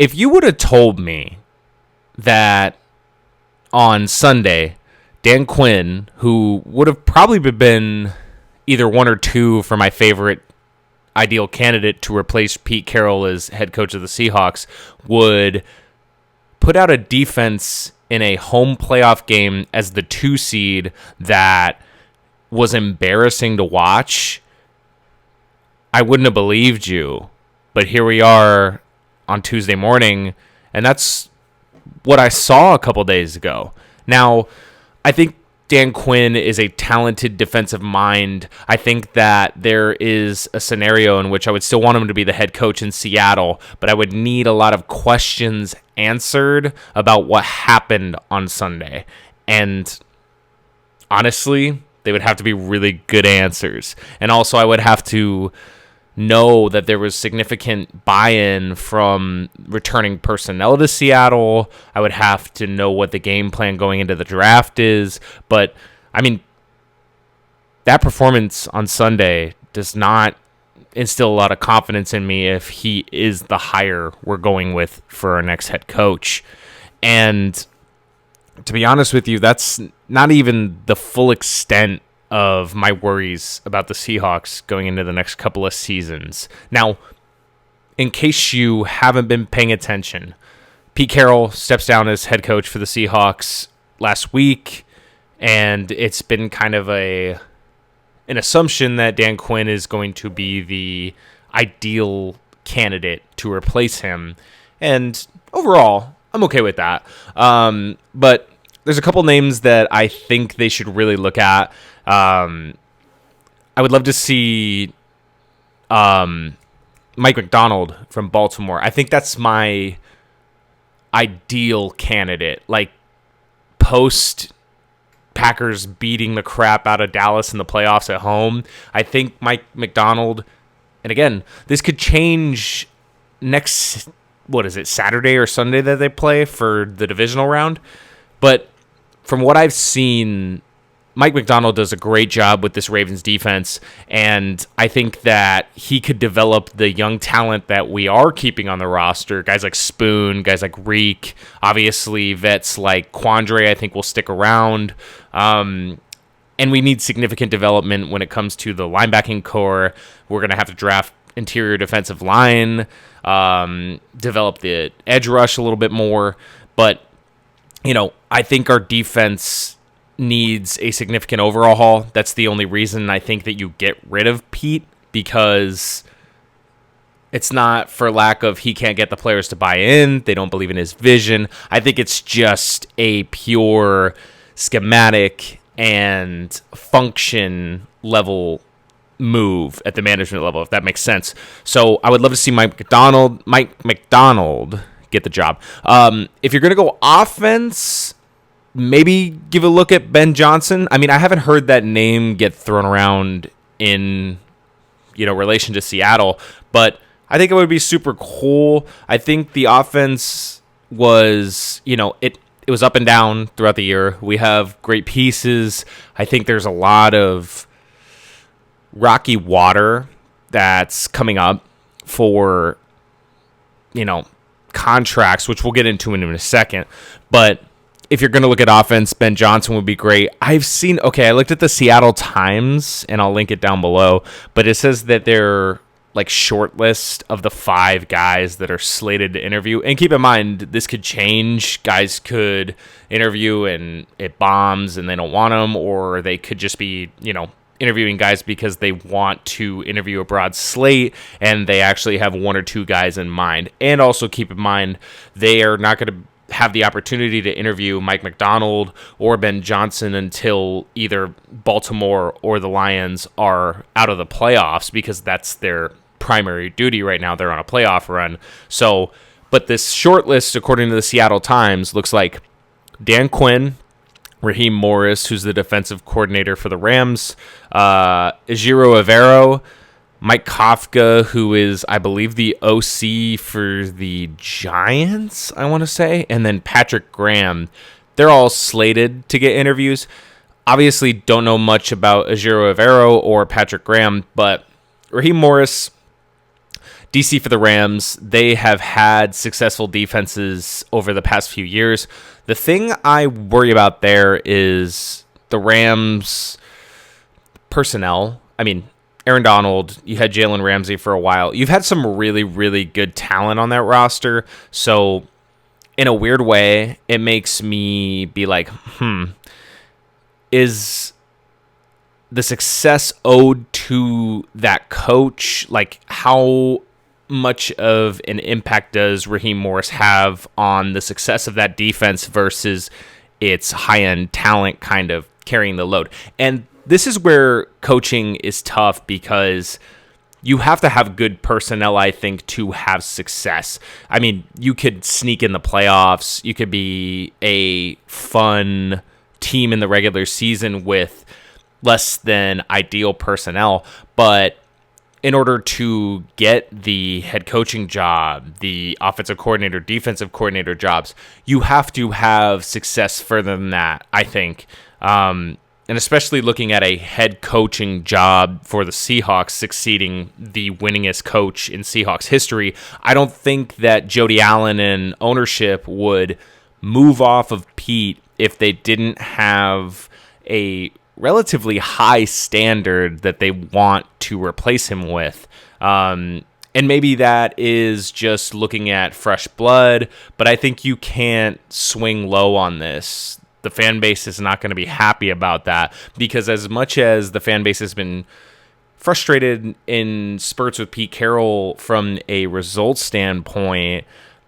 if you would have told me that on Sunday, Dan Quinn, who would have probably been either one or two for my favorite ideal candidate to replace Pete Carroll as head coach of the Seahawks, would put out a defense in a home playoff game as the 2 seed that was embarrassing to watch, I wouldn't have believed you. But here we are on Tuesday morning, and that's what I saw a couple days ago. Now, I think Dan Quinn is a talented defensive mind. I think that there is a scenario in which I would still want him to be the head coach in Seattle, but I would need a lot of questions answered about what happened on Sunday. And honestly, they would have to be really good answers. And also, I would have to know that there was significant buy-in from returning personnel to Seattle. I would have to know what the game plan going into the draft is. But, I mean, that performance on Sunday does not instill a lot of confidence in me if he is the hire we're going with for our next head coach. And to be honest with you, that's not even the full extent of my worries about the Seahawks going into the next couple of seasons. Now, in case you haven't been paying attention, Pete Carroll steps down as head coach for the Seahawks last week, and it's been kind of an assumption that Dan Quinn is going to be the ideal candidate to replace him. And overall, I'm okay with that. But there's a couple names that I think they should really look at. I would love to see Mike McDonald from Baltimore. I think that's my ideal candidate. Like, post Packers beating the crap out of Dallas in the playoffs at home, I think Mike McDonald, and again, this could change next, Saturday or Sunday that they play for the divisional round. But from what I've seen, Mike McDonald does a great job with this Ravens defense, and I think that he could develop the young talent that we are keeping on the roster. Guys like Spoon, guys like Reek, obviously vets like Quandre I think will stick around. And we need significant development when it comes to the linebacking core. We're going to have to draft interior defensive line, develop the edge rush a little bit more. But, I think our defense needs a significant overhaul. That's the only reason I think that you get rid of Pete, because it's not for lack of he can't get the players to buy in. They don't believe in his vision. I think it's just a pure schematic and function level move at the management level, if that makes sense. So I would love to see Mike McDonald get the job. If you're going to go offense, maybe give a look at Ben Johnson. I mean, I haven't heard that name get thrown around in, relation to Seattle, but I think it would be super cool. I think the offense was, it was up and down throughout the year. We have great pieces. I think there's a lot of rocky water that's coming up for, contracts, which we'll get into in a second. But if you're going to look at offense, Ben Johnson would be great. I looked at the Seattle Times, and I'll link it down below, but it says that they're short list of the 5 guys that are slated to interview. And keep in mind, this could change. Guys could interview and it bombs and they don't want them, or they could just be, interviewing guys because they want to interview a broad slate and they actually have 1 or 2 guys in mind. And also keep in mind, they are not going to have the opportunity to interview Mike McDonald or Ben Johnson until either Baltimore or the Lions are out of the playoffs, because that's their primary duty right now. They're on a playoff run. So, but this short list, according to the Seattle Times, looks like Dan Quinn, Raheem Morris, who's the defensive coordinator for the Rams, Ejiro Evero, Mike Kafka, who is, I believe, the OC for the Giants, I want to say, and then Patrick Graham. They're all slated to get interviews. Obviously, don't know much about Ejiro Evero or Patrick Graham, but Raheem Morris DC for the Rams, they have had successful defenses over the past few years. The thing I worry about there is the Rams' personnel. I mean, Aaron Donald, you had Jalen Ramsey for a while. You've had some really, really good talent on that roster. So, in a weird way, it makes me be like, is the success owed to that coach? Like, how much of an impact does Raheem Morris have on the success of that defense versus its high-end talent kind of carrying the load? And this is where coaching is tough because you have to have good personnel, I think, to have success. I mean, you could sneak in the playoffs. You could be a fun team in the regular season with less than ideal personnel. But in order to get the head coaching job, the offensive coordinator, defensive coordinator jobs, you have to have success further than that, I think. And especially looking at a head coaching job for the Seahawks succeeding the winningest coach in Seahawks history, I don't think that Jody Allen and ownership would move off of Pete if they didn't have a relatively high standard that they want to replace him with. And maybe that is just looking at fresh blood, but I think you can't swing low on this. The fan base is not going to be happy about that because as much as the fan base has been frustrated in spurts with Pete Carroll from a results standpoint,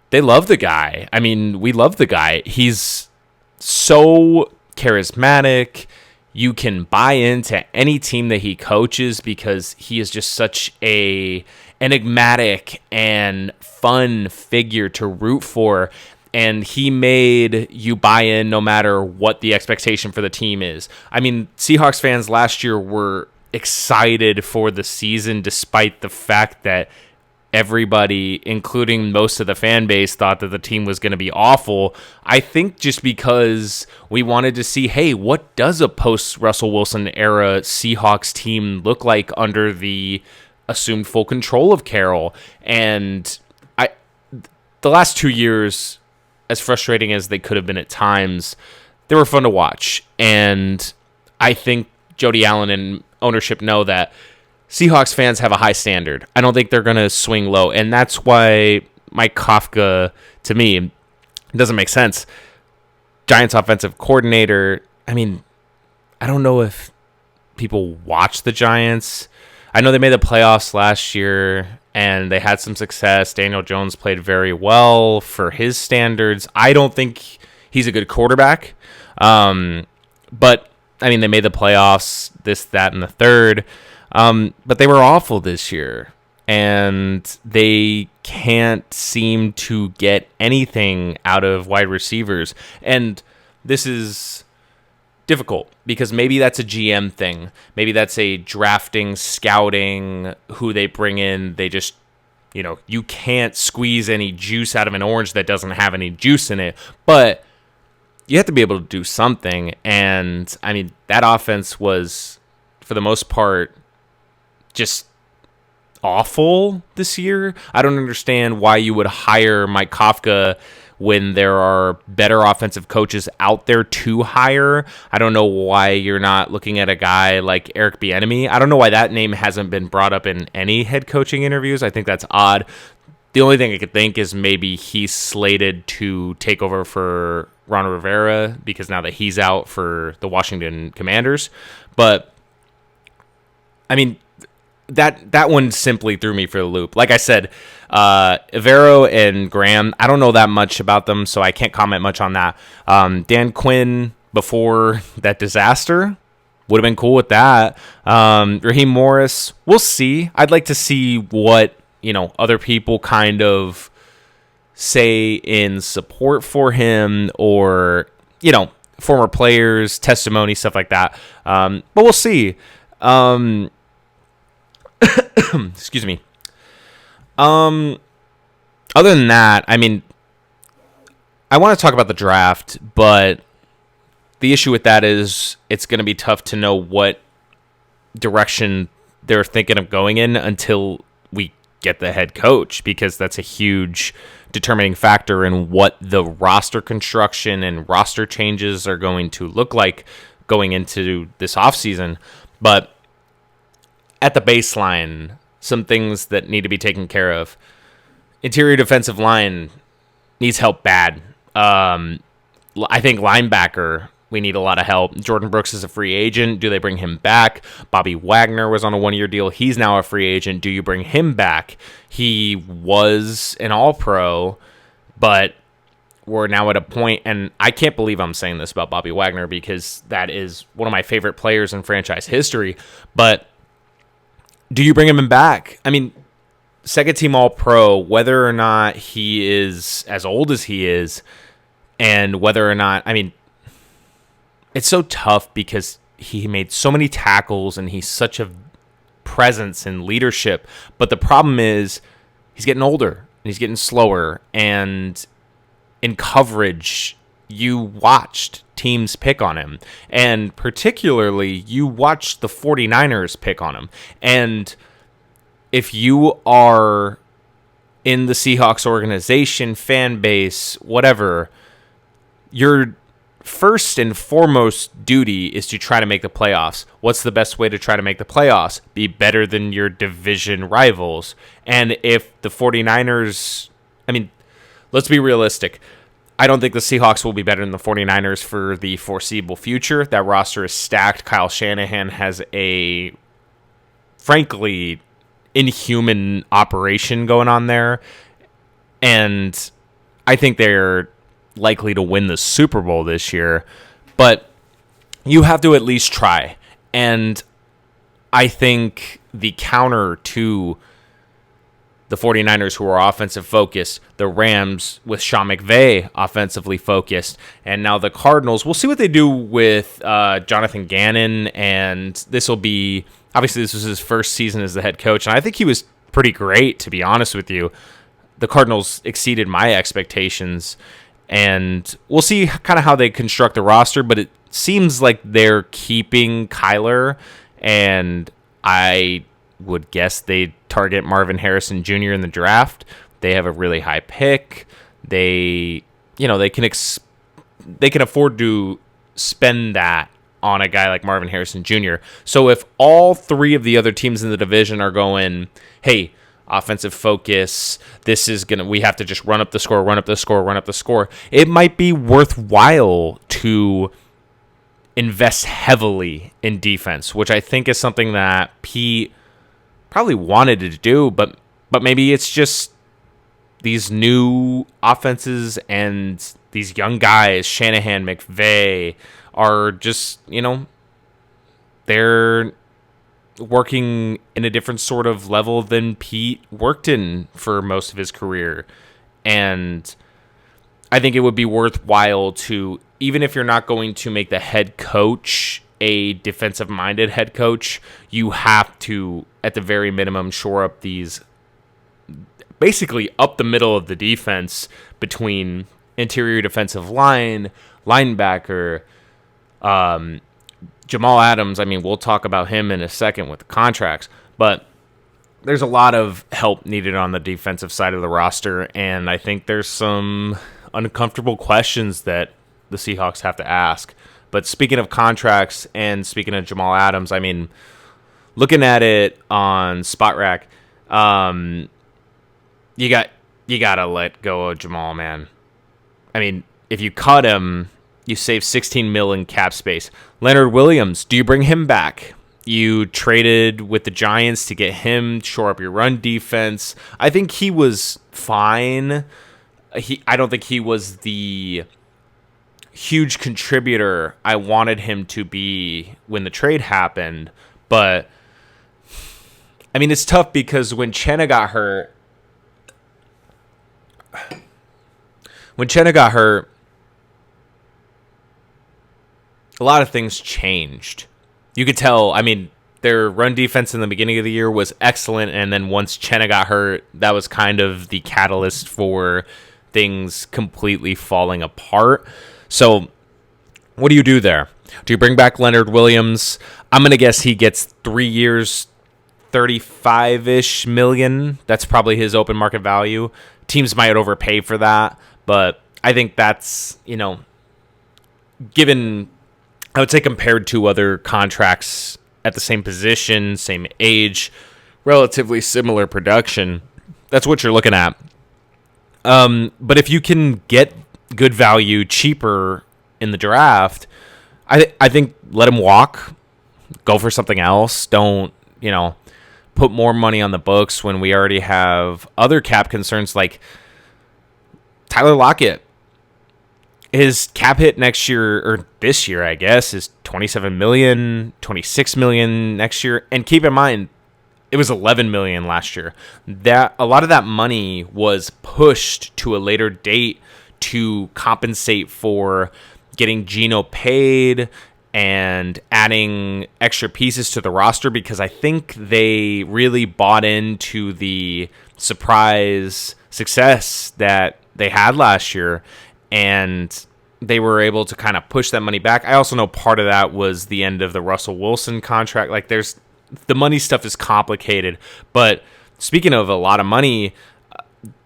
they love the guy. I mean, we love the guy. He's so charismatic. You can buy into any team that he coaches because he is just such a enigmatic and fun figure to root for. And he made you buy in no matter what the expectation for the team is. I mean, Seahawks fans last year were excited for the season despite the fact that everybody, including most of the fan base, thought that the team was going to be awful. I think just because we wanted to see, hey, what does a post-Russell Wilson era Seahawks team look like under the assumed full control of Carroll? And the last 2 years, as frustrating as they could have been at times, they were fun to watch. And I think Jody Allen and ownership know that Seahawks fans have a high standard. I don't think they're going to swing low. And that's why Mike Kafka, to me, doesn't make sense. Giants offensive coordinator. I mean, I don't know if people watch the Giants. I know they made the playoffs last year and they had some success. Daniel Jones played very well for his standards. I don't think he's a good quarterback. But, I mean, they made the playoffs, this, that, and the third. But they were awful this year. And they can't seem to get anything out of wide receivers. And this is difficult because maybe that's a GM thing. Maybe that's a drafting, scouting, who they bring in. They just, you can't squeeze any juice out of an orange that doesn't have any juice in it. But you have to be able to do something. And, I mean, that offense was, for the most part, just awful this year. I don't understand why you would hire Mike Kafka when there are better offensive coaches out there to hire. I don't know why you're not looking at a guy like Eric Bieniemy. I don't know why that name hasn't been brought up in any head coaching interviews. I think that's odd. The only thing I could think is maybe he's slated to take over for Ron Rivera because now that he's out for the Washington Commanders. But, I mean, that one simply threw me for the loop. Like I said, Evero and Graham, I don't know that much about them, so I can't comment much on that. Dan Quinn, before that disaster, would have been cool with that. Raheem Morris, we'll see. I'd like to see what, other people kind of say in support for him or, former players, testimony, stuff like that. But we'll see. Excuse me. Other than that, I mean, I want to talk about the draft, but the issue with that is it's going to be tough to know what direction they're thinking of going in until we get the head coach, because that's a huge determining factor in what the roster construction and roster changes are going to look like going into this offseason. But at the baseline, some things that need to be taken care of. Interior defensive line needs help bad. I think linebacker, we need a lot of help. Jordan Brooks is a free agent. Do they bring him back? Bobby Wagner was on a one-year deal. He's now a free agent. Do you bring him back? He was an all-pro, but we're now at a point, and I can't believe I'm saying this about Bobby Wagner because that is one of my favorite players in franchise history, but do you bring him back? I mean, second team all-pro, whether or not he is as old as he is, and whether or not, I mean, it's so tough because he made so many tackles and he's such a presence and leadership. But the problem is he's getting older and he's getting slower. And in coverage, you watched teams pick on him. And particularly, you watched the 49ers pick on him. And if you are in the Seahawks organization, fan base, whatever, your first and foremost duty is to try to make the playoffs. What's the best way to try to make the playoffs? Be better than your division rivals. And if the 49ers, I mean, let's be realistic. I don't think the Seahawks will be better than the 49ers for the foreseeable future. That roster is stacked. Kyle Shanahan has a, frankly, inhuman operation going on there. And I think they're likely to win the Super Bowl this year, but you have to at least try. And I think the counter to the 49ers, who are offensive focused, the Rams with Sean McVay offensively focused, and now the Cardinals, we'll see what they do with Jonathan Gannon, and this will be, obviously this was his first season as the head coach, and I think he was pretty great, to be honest with you. The Cardinals exceeded my expectations, and we'll see kind of how they construct the roster, but it seems like they're keeping Kyler, and I would guess they target Marvin Harrison Jr. in the draft. They have a really high pick. They can afford to spend that on a guy like Marvin Harrison Jr. So if all three of the other teams in the division are going, hey, offensive focus, we have to just run up the score, it might be worthwhile to invest heavily in defense, which I think is something that Pete probably wanted to do, but maybe it's just these new offenses and these young guys, Shanahan, McVay, are just, they're working in a different sort of level than Pete worked in for most of his career. And I think it would be worthwhile to, even if you're not going to make the head coach a defensive-minded head coach, you have to, at the very minimum, shore up these, basically up the middle of the defense between interior defensive line, linebacker, Jamal Adams. I mean, we'll talk about him in a second with the contracts, but there's a lot of help needed on the defensive side of the roster, and I think there's some uncomfortable questions that the Seahawks have to ask. But speaking of contracts and speaking of Jamal Adams, I mean, looking at it on SpotRack, you gotta let go of Jamal, man. I mean, if you cut him, you save $16 million in cap space. Leonard Williams, do you bring him back? You traded with the Giants to get him, shore up your run defense. I think he was fine. I don't think he was the huge contributor I wanted him to be when the trade happened. But, I mean, it's tough because when Chenna got hurt, a lot of things changed. You could tell, I mean, their run defense in the beginning of the year was excellent, and then once Chenna got hurt, that was kind of the catalyst for things completely falling apart. So, what do you do there? Do you bring back Leonard Williams? I'm going to guess he gets 3 years, $35-ish million. That's probably his open market value. Teams might overpay for that, but I think that's, given, I would say compared to other contracts at the same position, same age, relatively similar production, that's what you're looking at. But if you can get good value cheaper in the draft, I think let him walk. Go for something else. Don't, put more money on the books when we already have other cap concerns like Tyler Lockett. His cap hit next year, or this year, I guess, is $27 million, $26 million next year. And keep in mind, it was $11 million last year. That a lot of that money was pushed to a later date to compensate for getting Geno paid and adding extra pieces to the roster, because I think they really bought into the surprise success that they had last year, and they were able to kind of push that money back. I also know part of that was the end of the Russell Wilson contract. Like, the money stuff is complicated, but speaking of a lot of money,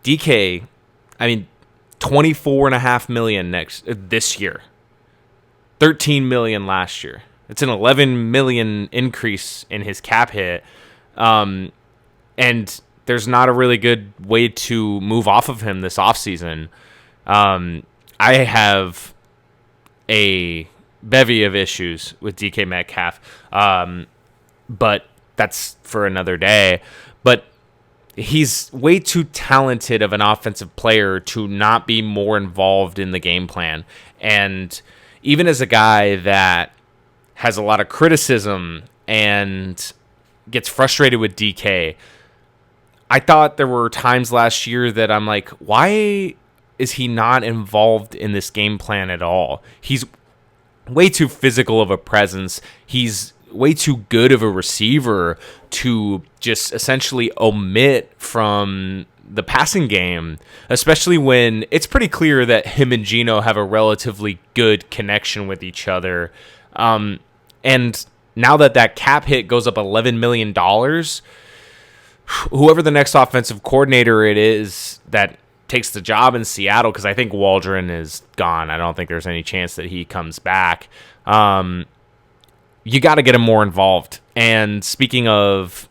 DK, $24.5 million this year. $13 million last year. It's an $11 million increase in his cap hit. And there's not a really good way to move off of him this offseason. I have a bevy of issues with DK Metcalf. But that's for another day. But he's way too talented of an offensive player to not be more involved in the game plan. And even as a guy that has a lot of criticism and gets frustrated with DK, I thought there were times last year that I'm like, why is he not involved in this game plan at all? He's way too physical of a presence. He's way too good of a receiver to just essentially omit from the passing game, especially when it's pretty clear that him and Geno have a relatively good connection with each other. And now that cap hit goes up $11 million, whoever the next offensive coordinator it is that takes the job in Seattle, because I think Waldron is gone. I don't think there's any chance that he comes back. You got to get him more involved. And speaking of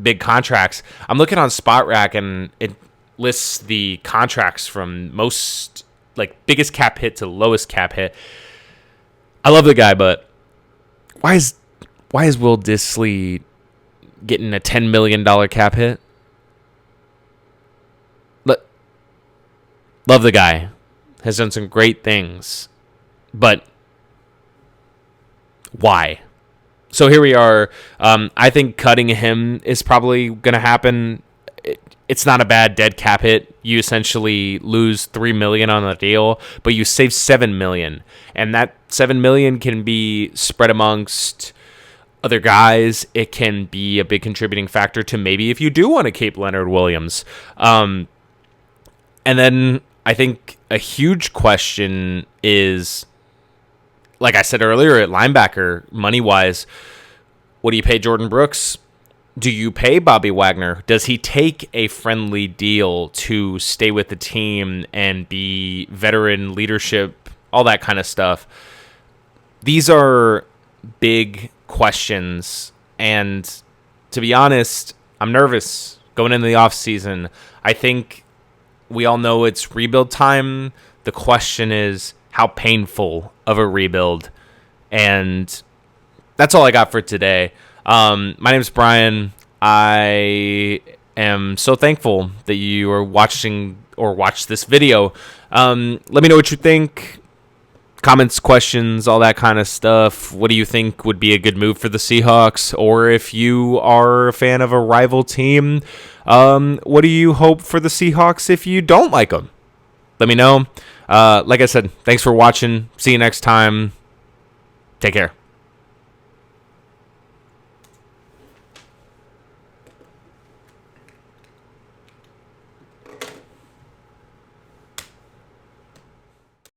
big contracts, I'm looking on SpotRack and it lists the contracts from most, biggest cap hit to lowest cap hit. I love the guy, but why is Will Dissly getting a $10 million cap hit? Love the guy. Has done some great things. But why? So here we are. I think cutting him is probably going to happen. It's not a bad dead cap hit. You essentially lose $3 million on the deal, but you save $7 million, and that $7 million can be spread amongst other guys. It can be a big contributing factor to maybe if you do want to keep Leonard Williams. And then I think a huge question is, like I said earlier, at linebacker, money-wise, what do you pay Jordan Brooks? Do you pay Bobby Wagner? Does he take a friendly deal to stay with the team and be veteran leadership, all that kind of stuff? These are big questions, and to be honest, I'm nervous going into the offseason. I think we all know it's rebuild time. The question is, how painful of a rebuild? And that's all I got for today. My name is Brian. I am so thankful that you are watching or watched this video. Let me know what you think. Comments, questions, all that kind of stuff. What do you think would be a good move for the Seahawks? Or if you are a fan of a rival team, what do you hope for the Seahawks if you don't like them? Let me know. Like I said, thanks for watching. See you next time. Take care.